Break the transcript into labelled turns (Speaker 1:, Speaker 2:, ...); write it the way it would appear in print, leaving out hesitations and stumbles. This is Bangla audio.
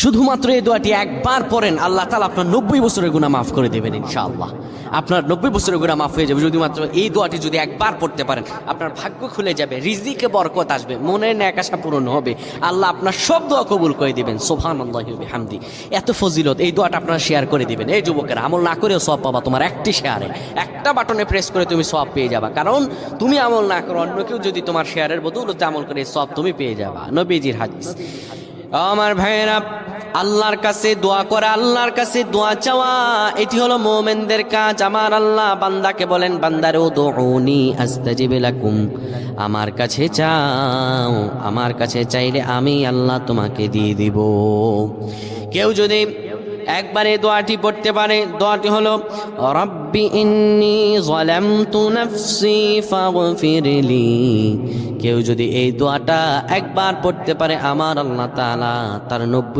Speaker 1: শুধুমাত্র এই দোয়াটি একবার পড়েন, আল্লাহ তাআলা আপনার 90 বছরের গুনাহ মাফ করে দেবেন ইনশাআল্লাহ। আপনার 90 বছরের গুনাহ মাফ হয়ে যাবে শুধুমাত্র এই দোয়াটি যদি একবার পড়তে পারেন। আপনার ভাগ্য খুলে যাবে, রিজিকে বরকত আসবে, মনের ন্যাক আশা পূরণ হবে, আল্লাহ আপনার সব দোয়া কবুল করে দিবেন। সুবহানাল্লাহি ওয়া বিহামদি। এত ফজিলত, এই দোয়াটা আপনারা শেয়ার করে দিবেন। এই যুবকেরা, আমল না করেও সওয়াব পাবা। তোমার একটি শেয়ারে, একটা বাটনে প্রেস করে তুমি সওয়াব পেয়ে যাবা। কারণ তুমি আমল না করো, অন্য কেউ যদি তোমার শেয়ারের বদৌলতে আমল করে, সওয়াব তুমি পেয়ে যাবা। নবীজির হাদিস। আমার ভাইয়েরা, আল্লাহর কাছে দোয়া করা, আল্লাহর কাছে দোয়া চাওয়া, এটি হলো মুমিনদের কাজ। আমার আল্লাহ বান্দাকে বলেন, বান্দারে উদউনি আস্তাজিব লাকুম, আমার কাছে চাও, আমার কাছে চাইলে আমি আল্লাহ তোমাকে দিয়ে দিব। কেউ যদি একবারে দোয়াটি পড়তে পারে, দোয়াটি হলো রব্বি ইন্নী যালামতু নাফসি ফাগফিরলি। কেউ যদি এই দোয়াটা একবার পড়তে পারে, আমার আল্লাহ তাআলা তার 90